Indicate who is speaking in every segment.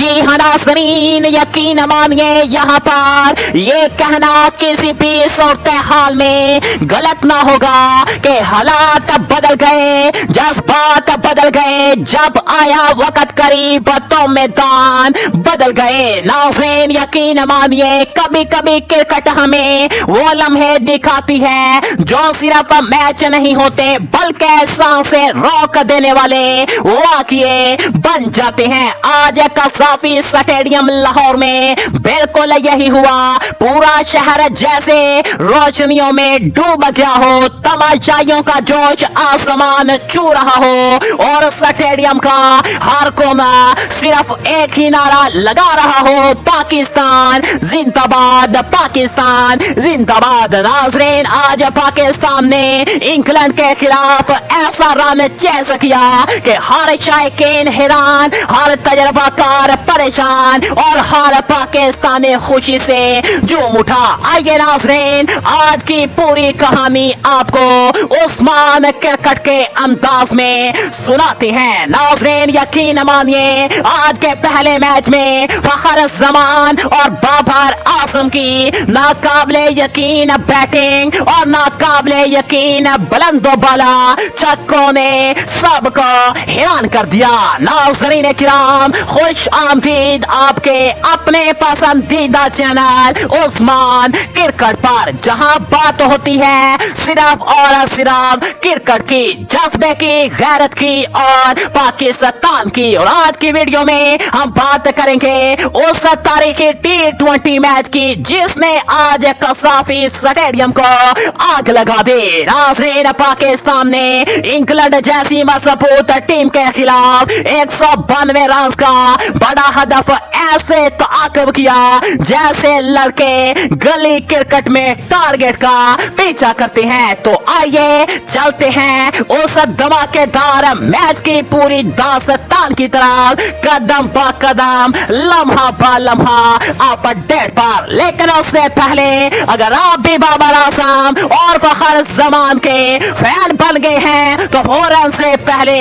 Speaker 1: जी हाँ नाज़रीन, यकीन मानिए यहाँ पर ये कहना किसी भी सूरत हाल में गलत ना होगा कि हालात बदल गए, जज्बात बदल गए, जब आया वक्त करीब तो मैदान बदल गए। नाज़रीन यकीन मानिए, कभी कभी क्रिकेट हमें वो लम्हे दिखाती है जो सिर्फ मैच नहीं होते बल्कि सांसें रोक देने वाले वाक़ये बन जाते हैं। आज कसाफी स्टेडियम लाहौर में बिल्कुल यही हुआ। पूरा शहर जैसे रोशनियों में डूब गया हो, तमाशाइयों का जोश आसमान छू रहा हो और स्टेडियम का हर कोना सिर्फ एक ही नारा लगा रहा हो, पाकिस्तान जिंदाबाद, पाकिस्तान जिंदाबाद। नाज़रीन आज पाकिस्तान ने इंग्लैंड के खिलाफ ऐसा रन चेस किया कि हर शायकीन हैरान, हर तजर्बाकार परेशान और हर पाकिस्तानी खुशी से झूम उठा। आइए नाज़रीन आज की पूरी कहानी आपको उस्मान क्रिकेट के अंदाज में सुनाते हैं। नाज़रीन यकीन मानिए, आज के पहले मैच में फखर जमान और बाबर आजम की नाकाबिले यकीन बैटिंग और नाकाबिले यकीन बुलंदोबाला छक्कों ने सबको हैरान कर दिया। नाज़रीन किराम, खुश आमदीद आपके अपने पसंदीदा चैनल उस्मान क्रिकेट पर, जहां बात होती है सिर्फ और सिर्फ क्रिकेट की, जज्बे की, गैरत की और पाकिस्तान की। और आज की वीडियो में हम बात करेंगे उस तारीखी T20 मैच की जिसने आज कसाफी स्टेडियम को आग लगा दी। नाज़रीन पाकिस्तान ने इंग्लैंड जैसी मजबूत टीम के खिलाफ 192 रन का बड़ा हदफ ऐसे ताक़ब किया जैसे लड़के गली क्रिकेट में टारगेट का पीछा करते हैं। तो आइए चलते हैं उस धमाकेदार मैच की पूरी दास्तान की तरफ, कदम ब कदम, लम्हा ब लम्हा अपडेट पर। लेकिन उससे पहले अगर आप भी बाबर आजम और फखर जमान के फैन बन गए हैं तो फौरन से पहले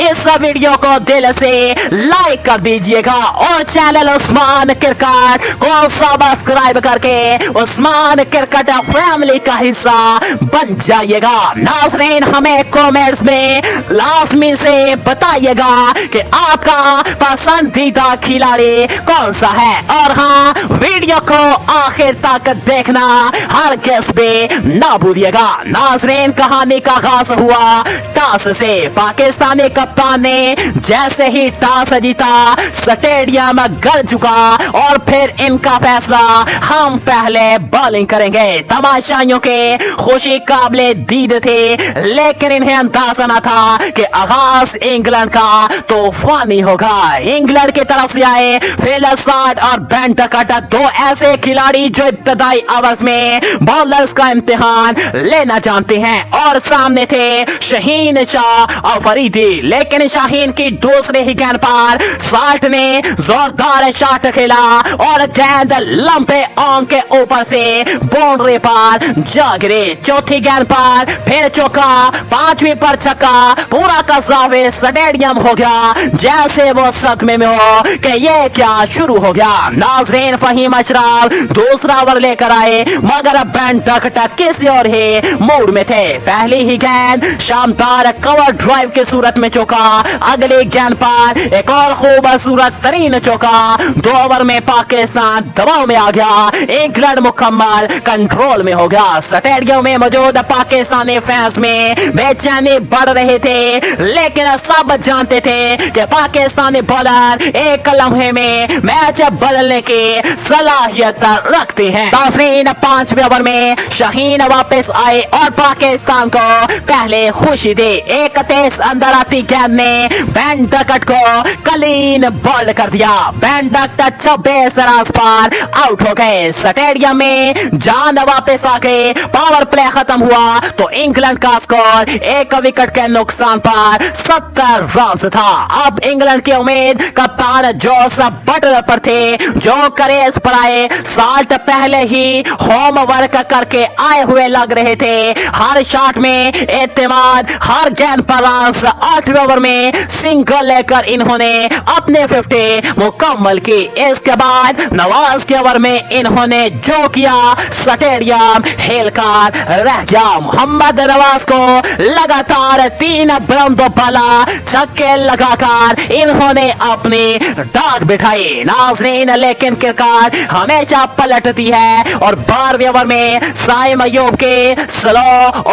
Speaker 1: इस वीडियो को दिल से लाइक कर दीजिएगा और चैनल उस्मान क्रिकेट को सब्सक्राइब करके उस्मान क्रिकेट फैमिली का हिस्सा बन जाइएगा। नाज़रीन हमें कमेंट्स में लाजमी से बताइएगा कि आपका पसंदीदा खिलाड़ी कौन सा है, और हाँ वीडियो को आखिर तक देखना हर किस भी ना भूलिएगा। नाज़रीन कहानी का आगाज हुआ टॉस से। पाकिस्तानी कप्तान ने जैसे ही टॉस जीता स्टेडियम गल चुका और फिर इनका फैसला हम पहले बॉलिंग करेंगे। तमाशाइयों के खुशी काबिले दीद थे, लेकिन इन्हें अंदाजा न था कि आगाज इंग्लैंड का तूफानी होगा। इंग्लैंड की तरफ से आए फिल साठ और बेन डकट, दो ऐसे खिलाड़ी जो इब्तदाई ओवर्स में बॉलर्स का इम्तिहान लेना जानते हैं, और सामने थे शाहीन शाह और फरीदी। लेकिन शाहीन की दूसरे ही गेंद पर साठ ने जोरदार शॉट खेला और गेंद लंबे ऑन के ऊपर से बाउंड्री पर जा गिरे। चौथी गेंद पर फिर चौका, पांचवी पर छक्का, पूरा का जावे स्टेडियम हो गया जैसे वो सदमे में हो कि ये क्या शुरू हो गया। नाज़रीन फहीम अशरफ दूसरा ओवर लेकर आए मगर बेन डकट किसी और ही मूड में थे। पहली ही गेंद शानदार कवर ड्राइव की सूरत में चौका, अगली गेंद पर एक और खूबसूरत तरीन चौका। 2 ओवर में पाकिस्तान दबाव में आ गया, इंग्लैंड मुकम्मल कंट्रोल में हो गया। स्टेडियम में मौजूद पाकिस्तानी फैंस में बेचैनी बढ़ रहे थे, लेकिन सब जानते थे कि पाकिस्तानी बॉलर एक लम्हे में मैच बदलने की सलाहियत रखते हैं। नाज़रीन 5वें ओवर में शाहीन वापस आए और पाकिस्तान को पहले खुशी दी। एक तेज अंदर आती गेंद ने बेन डकट को क्लीन बॉल कर दिया। बेन डकट 26 रन पर आउट हो गए। स्टेडियम में जान वापस आ गए। पावर प्ले खत्म हुआ तो इंग्लैंड का स्कोर एक विकेट के नुकसान पर 70 रन था। अब इंग्लैंड की उम्मीद कप्तान जोस बटलर पर थे जो क्रीज पर आए। साल्ट पहले ही होम वर्क करके आए हुए लग रहे थे। हर शॉट में एतमाद, हर गेंद पर रन। 8वें ओवर में सिंगल लेकर इन्होंने अपने 50 मुकम्मल की। इसके बाद नवाज के ओवर में इन्होंने जो किया, स्टेडियम हिलकर रह गया। मोहम्मद नवाज को लगातार 3 बुलंद बाला छक्के लगाकर इन्होंने अपनी डाक बिठाई। नाज़रीन, लेकिन क्रिकेट हमेशा पलटती है और 12वें ओवर में साइम अयूब के स्लो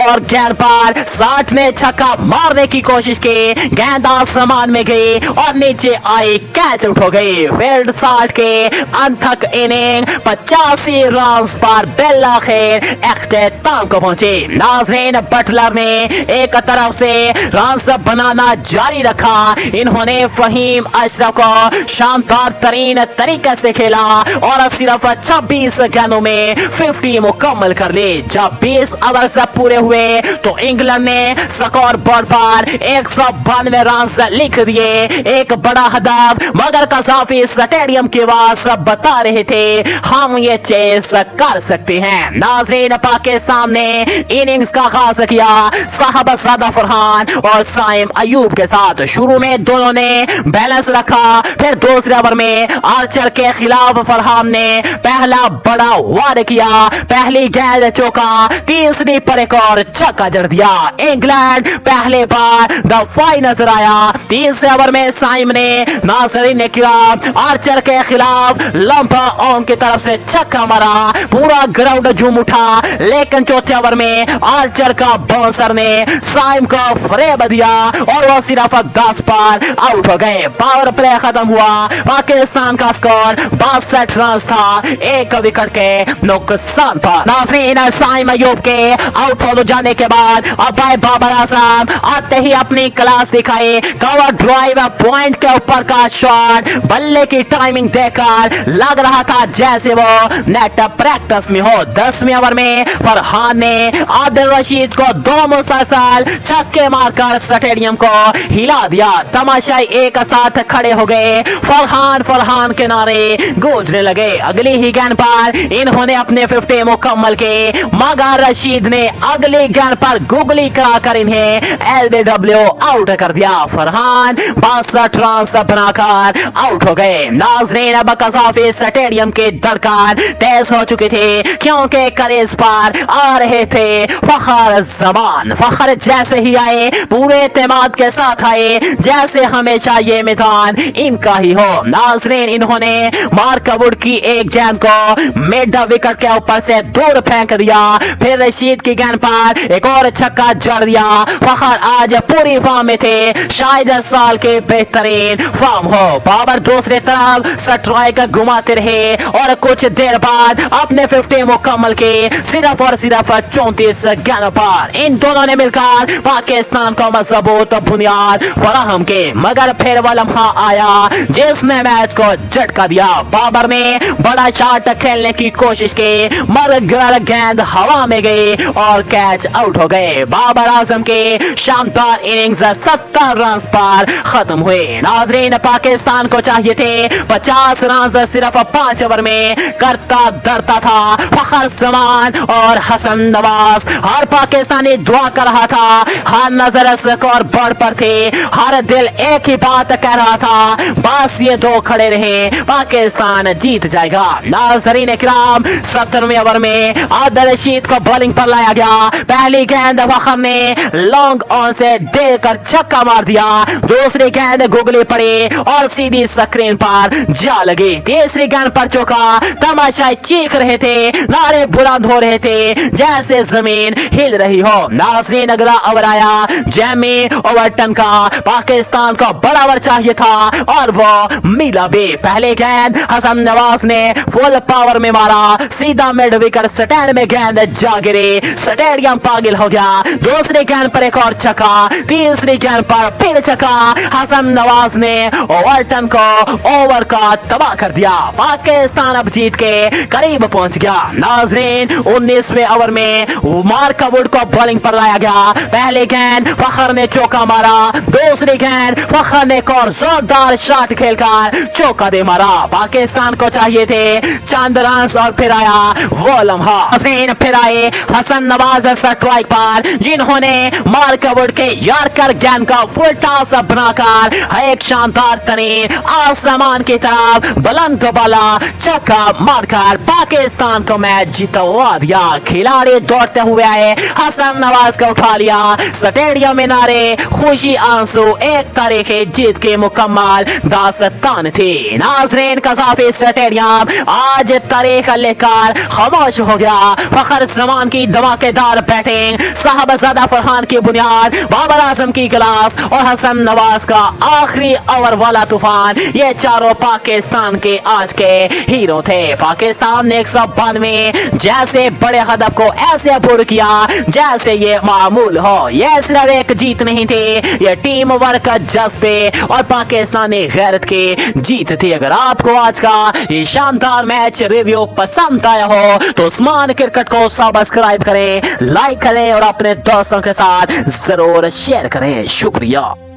Speaker 1: और गेंद पर 60 ने छक्का मारने की कोशिश की। गेंद आसमान में गई और नीचे आई, कैच आउट हो गई। फील्ड 60 के अंत तक इनिंग 85 रन पर बिलाखिर इख्तिताम को पहुंची। नाज़रीन, बटलर ने एक तरफ से रन बनाना जारी रखा। इन्होंने फहीम अशरफ को शानदार तरीन तरीके से खेला और सिर्फ 26 गेंदों में 50 मुकम्मल कर ली। जब 20 ओवर पूरे हुए तो इंग्लैंड ने स्कोर बोर्ड पर 192 रन लिख दिए। एक बड़ा हदफ, मगर कसाफी स्टेडियम के वास बता रहे थे हम ये चेस कर सकते हैं। नाज़रीन, पाकिस्तान ने इनिंग्स का आगाज किया साहबजादा फरहान और साइम अयूब के साथ। शुरू में दोनों ने बैलेंस रखा, फिर दूसरे ओवर में आर्चर के खिलाफ फरहान ने पहला बड़ा वार किया। पहली गेंद चौका, तीसरी पर एक और छक्का जड़ दिया। इंग्लैंड पहले बार दफाई नजर आया। तीसरे ओवर में साइम ने नाज़रीन ने किया आर्चर के खिलाफ लंबा ऑन की तरफ से छक्का मारा। पूरा ग्राउंड झूम उठा, लेकिन चौथे ओवर में आर्चर का बाउंसर ने साइम को फरेब दिया और वो सिर्फ 10 पर आउट हो गए। पावर प्ले खत्म हुआ। पाकिस्तान का स्कोर 62 रन था, एक विकेट के नुकसान पर। नाज़रीन, साइम अयूब के आउट हो जाने के बाद अब्बाई बाबर आजम आते ही अपनी क्लास दिखाई। कवर ड्राइव पॉइंट के ऊपर का शॉट, बल्ले की टाइमिंग देखकर लग रहा था जैसे वो नेट प्रैक्टिस में हो। 10वें ओवर में फरहान ने आदिल रशीद को 2 मुसलसल छक्के मारकर स्टेडियम को हिला दिया। तमाशाई एक साथ खड़े हो गए। फरहान के नारे गूंजने लगे। अगली ही गेंद पर इन्होंने अपने 50 मुकम्मल के, मगर रशीद ने अगली गेंद पर गुगली कराकर इन्हें एलबीडब्ल्यू आउट कर दिया। फरहान 62 रन बनाकर आउट हो गए। नाज़रीन, अब कसाफी स्टेडियम के धड़कन तेज हो चुके थे, क्योंकि करेज पर आ रहे थे फखर जमान। फखर जैसे ही आए, पूरे एतमाद के साथ आए, जैसे हमेशा ये मैदान इनका ही हो। नाज़रीन, इन्होंने मार्क वुड की एक गेंद को मिड विकेट के ऊपर से दूर फेंक दिया। फिर रशीद की गेंद पर एक और छक्का जड़ दिया। फखर आज पूरी फॉर्म में थे, शायद साल के बेहतरीन फॉर्म हो। बाबर दूसरी तरफ स्ट्राइक घुमाते रहे और कुछ देर बाद अपने 50 मुकम्मल के सिर्फ और सिर्फ 34 गेंद पर इन दोनों ने मिलकर पाकिस्तान को मजबूत बुनियाद फराहम के। मगर फिर वो लम्हा आया जिसने मैच को झटका दिया। बाबर ने बड़ा शॉट खेलने की कोशिश की, मगर गेंद हवा में गई और कैच आउट हो गए। बाबर आजम के शानदार इनिंग्स 70 रन पर खत्म हुए। नाज़रीन, पाकिस्तान को चाहिए थे 50 रन सिर्फ 5 ओवर में करता धरता था फखर जमान और हसन नवाज। हर पाकिस्तानी दुआ कर रहा था, हर नजर स्कोर बोर्ड पर थे, हर दिल एक ही बात कह रहा था, बस ये दो खड़े रहे, पाकिस्तान जीत जाएगा। नाज़रीन इकराम, 70वें ओवर में आदिल रशीद को बॉलिंग पर लाया गया। पहली गेंद फखर ने लॉन्ग ऑन से देकर छक्का मार दिया। दूसरी गेंद गुगली पड़ी और सीधी स्क्रीन पर जा लगी। तीसरी गेंद पर चौका। तमाशाई चीख रहे थे, नारे बुलंद हो रहे थे जैसे जमीन हिल रही हो। नाज़रीन, अगला ओवर आया जेमी ओवरटन का। पाकिस्तान को बड़ा ओवर चाहिए था और वो मिला भी। पहले गेंद हसन नवाज ने फुल पावर में मारा, सीधा मिड विकेट स्टैंड में गेंद जा गिरी, स्टेडियम पागल हो गया। दूसरी गेंद पर एक और छक्का, तीसरी गेंद पर फिर छक्का। हसन नवाज ने ओवरटन को ओवर का तबाह कर दिया। पाकिस्तान अब जीत के करीब पहुंच गया। नाज़रीन, 19वें ओवर में मार्क वुड को बॉलिंग पर लाया गया। पहली गेंद फखर ने चौका मारा, दूसरी गेंद फखर ने एक और जोरदार शॉट खेलकर चौका दे मारा। पाकिस्तान को चाहिए थे चंद रन और फिर आया वो लम्हा। फिर आए हसन नवाज स्ट्राइक पर, जिन्होंने मार्क वुड के यॉर्कर गेंद का फुल टॉस बनाकर एक शानदार तरीन आसमान की तरफ बुलंद बाला चक्का मारकर पाकिस्तान को मैच जितवा दिया। खिलाड़ी दौड़ते हुए आए, हसन नवाज को उठा लिया, स्टेडियम में नारे, खुशी आंसू, एक तरीके जीत के मुकम्मल दास्तान थी। नाजरीन, कज़ाफी स्टेडियम आज तारीख लेकर खामोश हो गया। फखर जमान की धमाकेदार बैटिंग, साहबजादा फरहान की बुनियाद, बाबर आजम की क्लास और हसन नवाज का आखिरी ओवर वाला तूफान, ये चारों पाकिस्तान के आज के हीरो थे। पाकिस्तान ने 192 जैसे बड़े हदफ को ऐसे पूर्ण किया जैसे ये मामूल हो। ये सिर्फ एक जीत नहीं थी, ये टीम वर्क का जज्बे और पाकिस्तानी गैरत की जीत थी। अगर आपको आज का ये शानदार मैच रिव्यू पसंद आया हो तो उस्मान क्रिकेट को सब्सक्राइब करें, लाइक करें और अपने दोस्तों के साथ जरूर शेयर करें। शुक्रिया।